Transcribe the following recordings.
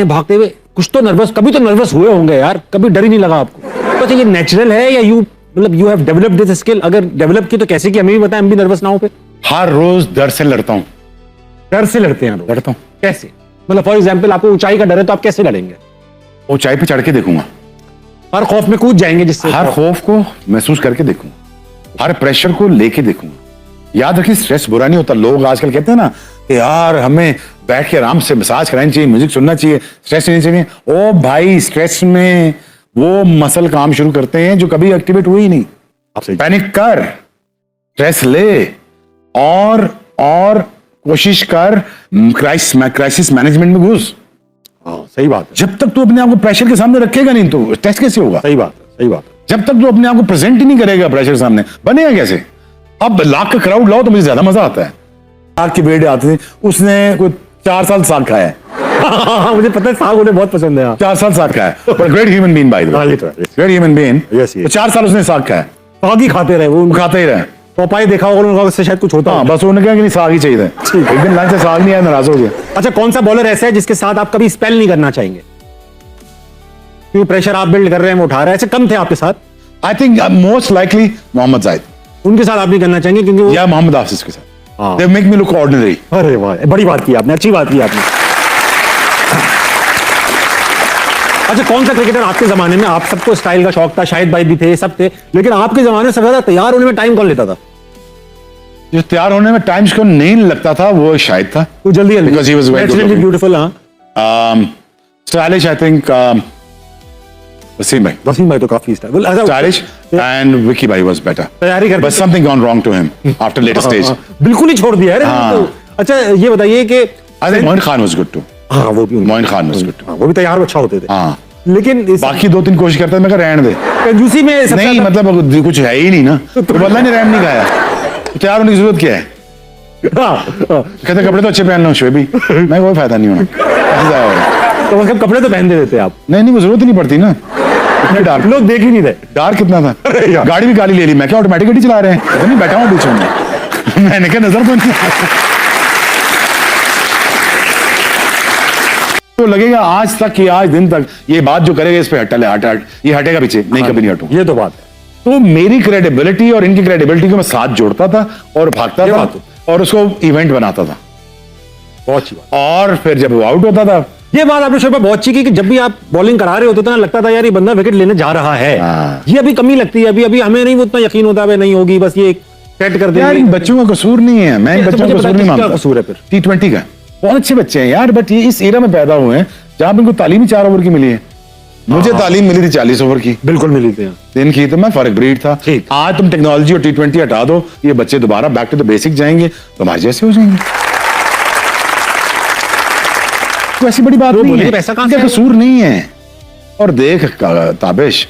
भागते हुए, कुछ तो नर्वस, कभी तो नर्वस हुए होंगे यार, कभी डर ही नहीं लगा आपको? तो ये नेचुरल है या यू मतलब you have developed this skill? अगर डेवलप की तो कैसे की, हमें भी बताएं, हम भी नर्वस ना हो पे। हर रोज डर से लड़ता हूँ। डर से लड़ते हैं? लड़ता हूँ। कैसे? मतलब फॉर एग्जाम्पल आपको ऊंचाई का डर है तो आप कैसे लड़ेंगे? ऊंचाई पे चढ़ के देखूंगा, हर खौफ में कूद जाएंगे, जिससे हर खौफ को महसूस करके देखूंगा, हर प्रेशर को लेके देखूंगा। याद रखिए, स्ट्रेस बुरा नहीं होता। लोग आजकल कहते हैं ना कि यार हमें बैठ के आराम से मसाज करानी चाहिए, म्यूजिक सुनना चाहिए, स्ट्रेस नहीं चाहिए। ओ भाई, स्ट्रेस में वो मसल काम शुरू करते हैं जो कभी एक्टिवेट हुई ही नहीं। पैनिक कर, स्ट्रेस ले और कोशिश कर क्राइसिस मैनेजमेंट में घुस। सही बात है। जब तक तू अपने आप को प्रेशर के सामने रखेगा नहीं तो स्ट्रेस कैसे होगा? सही बात है, सही बात है। जब तक तू अपने आप को प्रेजेंट ही नहीं करेगा प्रेशर के सामने, बनेगा कैसे? अब लाख का क्राउड लाओ तो मुझे ज्यादा मजा आता है। साग के बेटे आते थे, उसने कोई 4 साल साग खाया है। मुझे पता है, साग उन्हें बहुत पसंद है। 4 साल साग खाया, पर great human being by the way, great human being. Yes, yes. 4 साल उसने साग खाया, साग ही खाते रहे वो खाते ही रहे। पपाई देखा होगा उन्होंने, उससे शायद कुछ होता। हाँ, बस उन्होंने कहा कि नहीं साग ही चाहिए था। एक दिन लंच से साग नहीं आया, नाराज हो गया। अच्छा, कौन सा बॉलर ऐसा है जिसके साथ आप कभी स्पेल नहीं करना चाहेंगे? क्योंकि प्रेशर आप बिल्ड कर रहे हैं, वो उठा रहे हैं, ऐसे कम थे आपके साथ? I think most likely Mohammad Zahid. उनके साथ आप नहीं करना चाहेंगे क्योंकि वो... या मोहम्मद हाफिज के साथ। हाँ। They make me look ordinary. अरे वाह, बड़ी बात की आपने, अच्छी बात की आपने। अच्छा, कौन सा क्रिकेटर आपके जमाने में, आप सबको स्टाइल का शौक था, शाहिद भाई भी थे, सब थे, लेकिन आपके जमाने में सबसे ज्यादा तैयार होने में टाइम कौन लेता था? जो तैयार होने में टाइम को नहीं लगता था वो शाहिद था। वो जल्दी Because he was very good looking. Beautiful. हाँ, स्टाइलिश, आई थिंक वसीम भाई तो काफी स्टाइलिश एंड विकी भाई वाज बेटर। तैयारी कर, but something gone wrong to him after later stage. बिल्कुल ही छोड़ दिया है। हाँ। अच्छा, ये बताइए कि I think Moin Khan was good too. हाँ, वो भी Moin Khan was good too. वो भी तैयार अच्छा होते थे। हाँ, लेकिन बाकी 2-3 कोशिश करते थे, मैं कहा रहने दे, कंजूसी में नहीं मतलब कुछ है ही नहीं ना, तो बल्ला ने रहने नहीं खाया, तैयार होने की जरूरत क्या है? कहते कपड़े तो अच्छे पहन लो शोएबी, मैं कोई फायदा नहीं होना। तो मतलब कपड़े तो पहन देते आप? नहीं, वो जरूरत ही नहीं पड़ती ना। इतने डार्क लोग देख ही नहीं रहे, डार्क कितना था। गाड़ी भी काली ले ली, मैं क्या ऑटोमेटिक गाड़ी चला रहे हैं? नहीं, बैठा हूँ पीछे में। मैंने क्या नजर तो नहीं। तो लगेगा आज तक कि आज दिन तक ये बात जो करेगा इस पे हट, ये हटेगा पीछे, नहीं कभी नहीं हटूंगा। ये तो बात है। तो मेरी क्रेडिबिलिटी और इनकी क्रेडिबिलिटी को मैं साथ जोड़ता था और भागता था और उसको इवेंट बनाता था। बहुत अच्छी बात। और फिर जब वो आउट होता था, ये बात आपने शोएब बहुत अच्छी की कि जब भी आप बॉलिंग करा रहे होते थे ना, लगता था यार ये बंदा विकेट लेने जा रहा है। ये अभी कमी लगती है, अभी हमें नहीं उतना यकीन होता है नहीं होगी, बस ये सेट कर देंगे। यार इन बच्चों का कसूर नहीं है, मैं इन बच्चों का कसूर नहीं मानता। कसूर है फिर T20 का, बहुत अच्छे बच्चे हैं यार, बट ये इस एरा में पैदा हुए हैं जहां इनको तालीम ही 4 ओवर की मिली है। मुझे तालीम मिली थी 40 ओवर की। बिल्कुल मिली थी दिन की, तो मैं फर्क ब्रीड था। आज तुम टेक्नोलॉजी और T20 हटा दो, ये बच्चे दोबारा बैक टू द बेसिक जाएंगे, तो हमारे जैसे हो जाएंगे। तो ऐसी बड़ी बात नहीं है, पैसा का कसूर नहीं है। और देख ताबिश,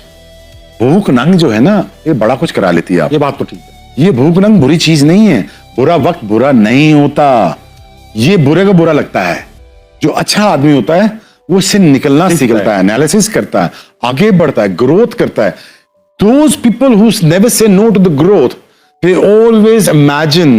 भूख नंग जो है ना, ये बड़ा कुछ करा लेती है आप। ये बात तो ठीक है। ये भूख नंग बुरी चीज नहीं है, बुरा वक्त बुरा नहीं होता, ये बुरे को बुरा लगता है। जो अच्छा आदमी होता है वो इससे निकलना सीखता है, एनालिसिस करता है, आगे बढ़ता है, ग्रोथ करता है। Those people who never say no to the growth, they always imagine,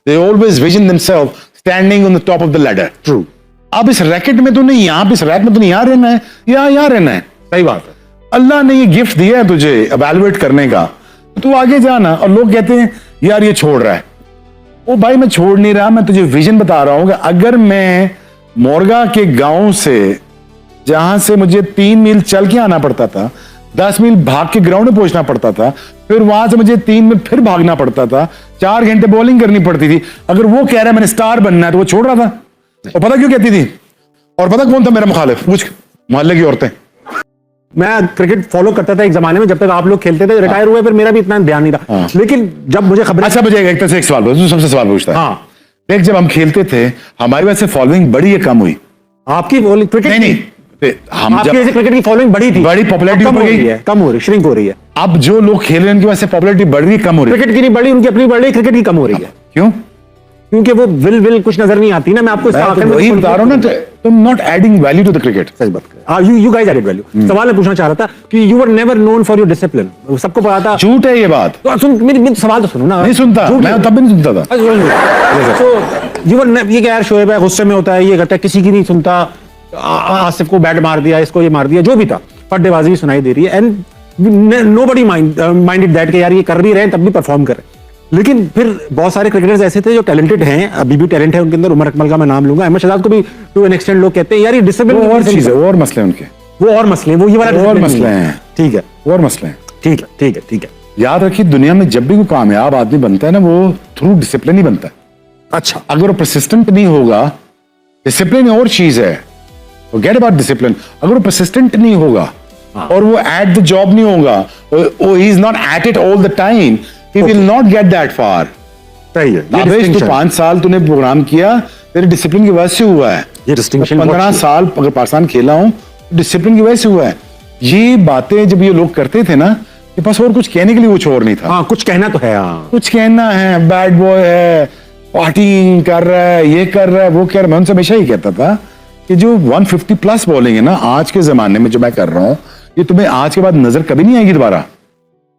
they always vision themselves standing on the top of the ladder. True. अब इस रैकेट में तो नहीं, यहाँ पे इस रैक में तो नहीं, यहाँ रहना है, यहाँ रहना है। सही बात है। अल्लाह ने ये गिफ्ट दिया है तुझे एवेलुएट करने का, तो तू आगे जाना। और लोग कहते हैं यार ये छोड़ रहा है। ओ भाई, मैं छोड़ नहीं रहा, मैं तुझे विजन बता रहा हूं कि अगर मैं मोरगा के गांव से, जहां से मुझे 3 मील चल के आना पड़ता था, 10 मील भाग के ग्राउंड में पहुंचना पड़ता था, फिर वहां से मुझे 3 मील फिर भागना पड़ता था, 4 घंटे बॉलिंग करनी पड़ती थी। अगर वो कह रहा है मैंने स्टार बनना है, तो वो छोड़ रहा था। और पता क्यों कहती थी? और पता कौन था मेरा मुखालिफ? पूछ मोहल्ले की औरतें। मैं क्रिकेट फॉलो करता था एक जमाने में, जब तक आप लोग खेलते थे। रिटायर हुए फिर मेरा भी इतना ध्यान नहीं रहा। लेकिन जब मुझे खबर, अच्छा मुझे एक तरह से एक सवाल पूछता हूं, सबसे सवाल पूछता है। हाँ, देख, जब हम खेलते थे हमारी वजह से फॉलोइंग बढ़ी है कम हुई? आपकी क्रिकेट नहीं, हम आपकी वजह से क्रिकेट की फॉलोइंग बढ़ी थी, बड़ी पॉपुलैरिटी कम हो रही है, कम हो रही, श्रिंक हो रही है। अब जो लोग खेल रहे हैं उनकी वजह से पॉपुलैरिटी बढ़ रही है कम हो रही है? क्रिकेट की नहीं बढ़ी, उनकी अपनी बढ़ रही, क्रिकेट की कम हो रही है। क्यों? क्योंकि वो विल कुछ नजर नहीं आती ना। मैं आपको वही बता रहा हूं ना, तुम not adding value to the cricket. सही बात कर, यू गाइस एडेड वैल्यू। सवाल मैं पूछना चाह रहा था कि you were never known for your discipline. सबको पता था। झूठ है ये बात। तो सुन, मेरी सवाल तो सुनो ना। नहीं सुनता मैं, तब भी नहीं सुनता था। तो यू वर ये क्या यार शोएब है, गुस्से में होता है, ये करता है, किसी की नहीं सुनता, आसिफ को बैट मार दिया, इसको ये मार दिया, जो भी था, पड्डेबाजी भी सुनाई दे रही है। एंड नोबडी माइंडेड दैट कि यार ये कर भी रहे हैं तब भी परफॉर्म कर रहे हैं। लेकिन फिर बहुत सारे क्रिकेटर्स ऐसे थे जो टैलेंटेड हैं, अभी भी टैलेंट है उनके अंदर। उमर अकमल का मैं नाम लूंगा, अहमद शहजाद को भी टू एन एक्सटेंट लोग कहते हैं यार ये डिसिप्लिन और चीज है, और मसले उनके, वो और मसले हैं, वो ये वाला और discipline मसले नहीं है। हैं, ठीक है, और मसले हैं। ठीक है, ठीक है, ठीक है। याद रखिए, दुनिया में जब भी कोई कामयाब आदमी बनता है ना, वो थ्रू डिसिप्लिन ही बनता है। अच्छा, अगर वो परसिस्टेंट नहीं होगा, डिसिप्लिन और चीज है, गेट अबाउट डिसिप्लिन। अगर वो परसिस्टेंट नहीं होगा और वो एट द जॉब नहीं होगा, he is not at it all the time, he will not get that far. सही है, ये तो distinction। 5 साल तूने प्रोग्राम किया, तेरे डिसिप्लिन की वजह से हुआ है। ये distinction 15 बहुत साल अगर पाकिस्तान खेला हूं, डिसिप्लिन की वजह से हुआ है। ये बातें जब ये लोग करते थे ना, कि बस और कुछ कहने के लिए वो छोर नहीं था। हाँ, कुछ कहना तो है। हाँ, कुछ कहना है, बैड बॉय है, पार्टी कर रहा है, ये कर रहा है, वो कर रहा है। मैं उनसे हमेशा ही कहता था कि जो 150 प्लस बॉलिंग है ना आज के जमाने में जो मैं कर रहा हूँ, ये तुम्हें आज के बाद नजर कभी नहीं आएगी दोबारा।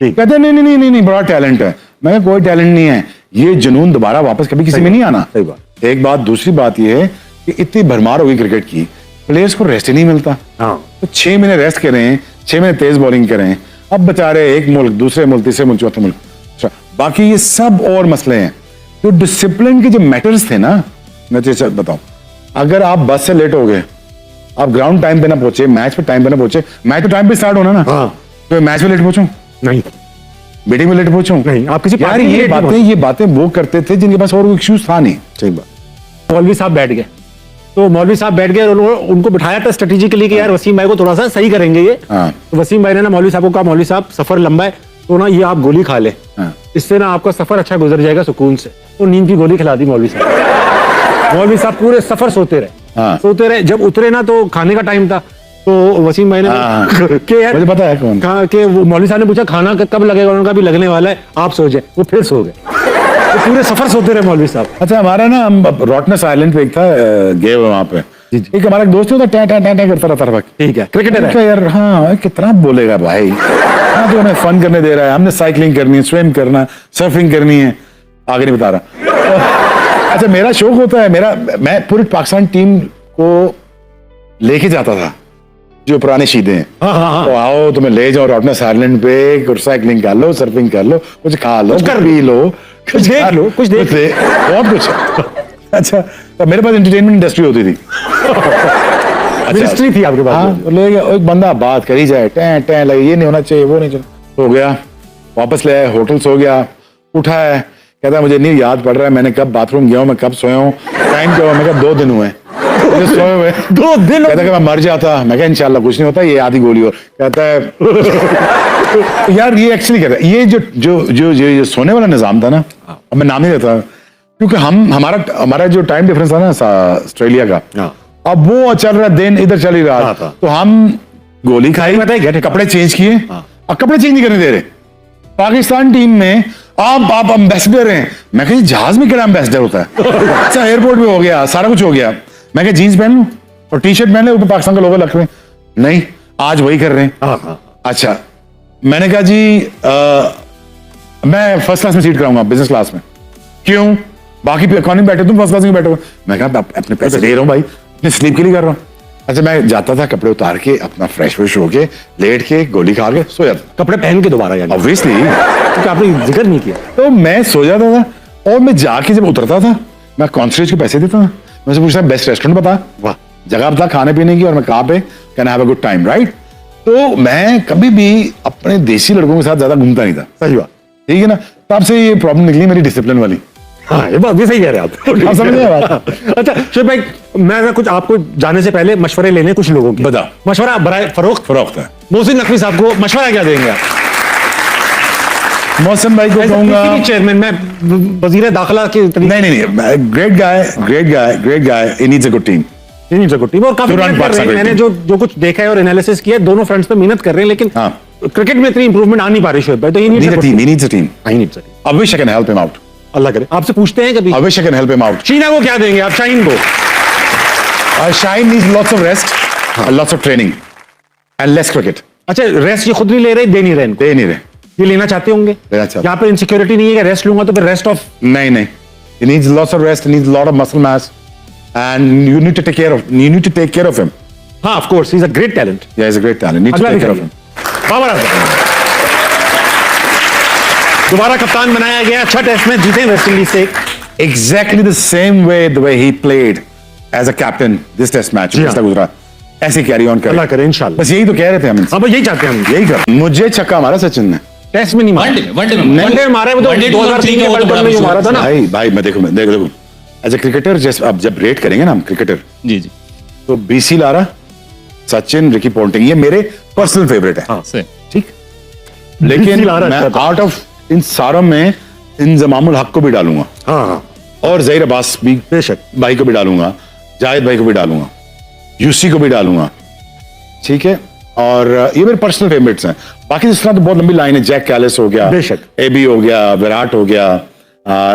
कहते नहीं नहीं नहीं नहीं बड़ा टैलेंट है। मैं कहा, कोई टैलेंट नहीं है, ये जुनून दोबारा वापस कभी किसी में नहीं आना। सही बात। एक बात, दूसरी बात ये है कि इतनी भरमार होगी क्रिकेट की, प्लेयर्स को रेस्ट ही नहीं मिलता। हाँ, तो 6 महीने रेस्ट करें, 6 महीने तेज बॉलिंग करें, अब बेचारे एक मुल्क, दूसरे मुल्क, तीसरे मुल्क, चौथे मुल्क। अच्छा, बाकी ये सब और मसले हैं। जो डिसिप्लिन के जो मैटर्स थे ना, मैं तुझे बताऊं, अगर आप बस से लेट हो गए, आप ग्राउंड टाइम पे ना पहुंचे, मैच पे टाइम पे ना पहुंचे, मैच तो टाइम पे स्टार्ट होना ना, हाँ। तो मैच में लेट पहुंचूं, नहीं मीटिंग में लेट पहुंचूं, नहीं, आप किसी यार पार्टी में ये late नहीं बातें, ये बातें वो करते थे जिनके पास और कोई एक्सक्यूज था नहीं। सही बात। मौलवी साहब बैठ गए, तो मौलवी साहब बैठ गए और उनको बिठाया था स्ट्रेटेजिकली कि यार वसीम भाई को थोड़ा सा सही करेंगे ये। हाँ। तो वसीम भाई ने ना मौलवी साहब को कहा, मौलवी साहब सफर लंबा है, तो ना ये आप गोली खा ले, हाँ। इससे ना आपका सफर अच्छा गुजर जाएगा सुकून से। तो नींद की गोली खिला दी मौलवी साहब। मौलवी साहब पूरे सफर सोते रहे, हाँ। सोते रहे। जब उतरे ना तो खाने का टाइम था, तो वसीम भाई ने हाँ। कि यार मुझे पता है कौन। कहा कि वो मौलवी साहब ने पूछा खाना कब लगेगा, उन्होंने कहा भी लगने वाला है, आप सो जाए। वो फिर सो गए, तो पूरे सफर सोते रहे मौलवी साहब। अच्छा, हमारा ना रॉटनेस आइलैंड पे एक था, गए हुए वहां पे, एक हमारा एक दोस्त होता, टै टै टै टै करता रहता था। ठीक है, क्रिकेटर है। यार हाँ, कितना बोलेगा भाई, हाँ, तो हमें फन करने दे रहा है, हमने साइकिलिंग करनी है, स्विम करना, सर्फिंग करनी है, आगे नहीं बता रहा। अच्छा, मेरा शौक होता है, मैं पूरी पाकिस्तान टीम को लेके जाता था, जो पुराने शीदे हैं। हाँ। तो आओ, तुम्हें ले जाओ रॉटनेस आइलैंड पे, कुछ साइकिलिंग कर लो, सर्फिंग कर लो, कुछ खा लो, कुछ कर पी लो, कुछ देख लो, कुछ देख लो। बहुत कुछ है। अच्छा, तो मेरे पास एंटरटेनमेंट इंडस्ट्री होती थी। मिनिस्ट्री थी आपके पास। हाँ, ले गया एक बंदा, बात करी जाए, टै टै लगे, ये नहीं होना चाहिए, वो नहीं चाहिए, हो गया, वापस ले आए, होटल सो गया, उठा है, कहता है मुझे नहीं याद पड़ रहा है मैंने कब बाथरूम गया हूँ, मैं कब सोया हूँ, टाइम क्या हुआ। मैं कहा 2 दिन हुए सोए हुए। 2 दिन? कहता कि मैं मर जाता। मैं कहा इंशाल्लाह कुछ नहीं होता, ये आधी गोली और। कहता है यार ये एक्चुअली कहता है, ये जो सोने वाला निजाम था ना, अब मैं नाम नहीं लेता क्योंकि हमारा जो टाइम डिफरेंस था ना ऑस्ट्रेलिया का, हाँ। अब वो चल रहा दिन इधर चल ही रहा था, तो हम गोली खाई, कपड़े चेंज किए, अब कपड़े चेंज नहीं करने दे रहे। पाकिस्तान टीम में आप एम्बेसडर हैं। मैं कहा जहाज में क्या एम्बेसडर होता है। अच्छा, एयरपोर्ट भी हो गया, सारा कुछ हो गया। मैं कहा जीन्स पहन लूं और टी शर्ट पहन ले, ऊपर पाकिस्तान का लोगो लग रहे हैं। नहीं, आज वही कर रहे हैं। अच्छा, मैंने कहा जी मैं फर्स्ट क्लास में सीट कराऊंगा, बिजनेस क्लास में। क्यों? बाकी इकोनॉमी बैठे, तुम फर्स्ट क्लास में बैठे हो। मैं कहा अपने पैसे दे रहा हूँ भाई, अपने स्लीप के लिए कर रहा हूँ। अच्छा, मैं जाता था कपड़े उतार के, अपना फ्रेश होके, लेट के, गोली खा के सो जाता। कपड़े पहन के दोबारा, यानी ऑब्वियसली, क्योंकि आपने जिक्र नहीं किया। तो मैं सो जाता था और मैं जाके जब उतरता था, मैं कॉन्सर्ट के पैसे देता था। मैं से पूछता बेस्ट रेस्टोरेंट बता, वाह जगह बता खाने पीने की, और मैं कहाँ पे can have a good time, right. तो मैं कभी भी अपने देसी लड़कों के साथ ज्यादा घूमता नहीं था। सही बात, ठीक है ना। तब से ये प्रॉब्लम निकली मेरी डिसिप्लिन वाली। हाँ, ये बात भी सही कह रहे हैं आप समझ रहे बात। अच्छा शोएब भाई, मैं कुछ आपको जाने से पहले मशवरे लेने कुछ लोगों के। बताओ। मशवरा बराए फरोख्त है। मोहसिन नकवी साहब को मशवरा क्या देंगे आप? मौसम भाई को कहूंगा, चेयरमैन, मैं वजीर दाखिला की नहीं, great guy, he needs a good team. और काफी मेहनत कर रहे हैं। मैंने जो कुछ देखा है और एनालिसिस किया है, दोनों फ्रंट्स पे मेहनत कर रहे हैं, लेकिन क्रिकेट में इतनी इंप्रूवमेंट आ नहीं पा रही शोएब भाई। तो he needs a team. I wish I can help him out. अल्लाह करे। आपसे पूछते हैं कभी, I wish I can help him out. Sheena को क्या देंगे आप? शाहीन को? Shine needs lots of rest, lots of training, and less cricket. अच्छा, रेस्ट ये खुद नहीं ले रहे, दे नहीं रहे इनको? दे नहीं रहे। ये लेना चाहते होंगे? लेना चाहते। यहाँ पे इनसिक्योरिटी नहीं है कि रेस्ट लूंगा तो फिर रेस्ट ऑफ? नहीं, he needs lots of rest, he needs a lot of muscle mass, and you need to take care of him. हाँ of course he is a great talent. Yeah, he's a great talent. Need to अगला take care of दिखाइए। him. Babar Azam दोबारा कप्तान बनाया गया, अच्छा test में जीते वेस्ट इंडीज से। Exactly the same way the way he played as a captain this test match जी पिछला हाँ। गुजरा, ऐसे कैरी ऑन अल्लाह करे करे इंशाल्लाह। बस यही तो कह रहे थे हम इनसे। हाँ बस यही चाहते हैं हम, यही कर, मुझे छक्का मारा सचिन ने। टेस्ट में नहीं मारा, वनडे में मारे, वो तो 2003 के वर्ल्ड कप में जो मारा था ना। भाई मैं देखो एज ए क्रिकेटर, जैसे अब जब रेट करेंगे ना हम क्रिकेटर, जी जी तो BC Lara, Sachin, Ricky Ponting, ये मेरे पर्सनल फेवरेट है। हाँ सही ठीक, लेकिन BC लारा मैं अच्छा था। आउट ऑफ इन सारों में इंजमामुल हक को भी डालूंगा, हाँ हाँ और जहीर अब्बास भी बेशक भाई को भी डालूंगा, जाहिद भाई को भी डालूंगा, यूसी को भी डालूंगा, ठीक है। और ये मेरे पर्सनल फेवरेट्स हैं। बाकी जिस तरह तो बहुत लंबी लाइन है, जैक कैलिस हो गया, बेशक। एबी हो गया, विराट हो गया,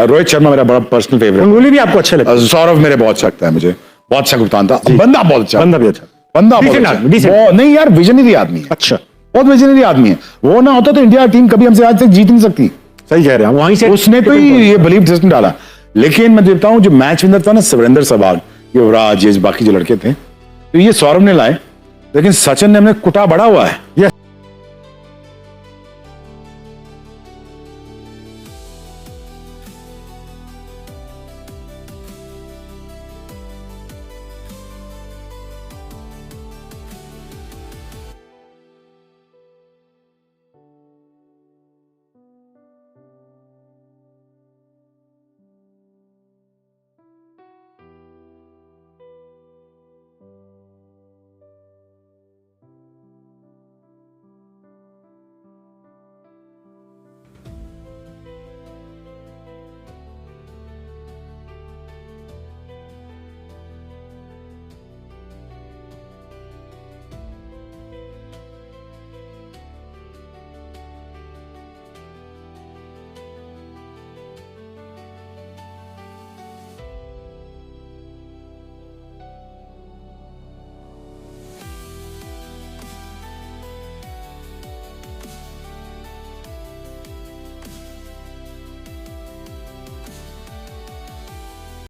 रोहित शर्मा मेरा बड़ा पर्सनल फेवरेट, गंगुली भी आपको अच्छे लगते सौरव मेरे बहुत अच्छा लगता है, मुझे बहुत अच्छा कप्तान था, बंदा बहुत अच्छा, बंदा भी अच्छा, बंदा बहुत Decent अच्छा। आदमी, decent। वो- नहीं यार, विजनरी आदमी है, अच्छा बहुत विजनरी आदमी है। वो ना होता तो इंडिया टीम कभी हमसे आज तक जीत नहीं सकती। सही कह रहे हैं, वहीं से उसने तो ही ये बिलीव सिस्टम डाला। लेकिन मैं देखता हूं जो मैच विनर था ना, सुरेंद्र सहवाग, युवराज, ये बाकी जो लड़के थे, तो ये सौरभ ने लाए, लेकिन सचिन ने हमने कुटा बड़ा हुआ है। Yes,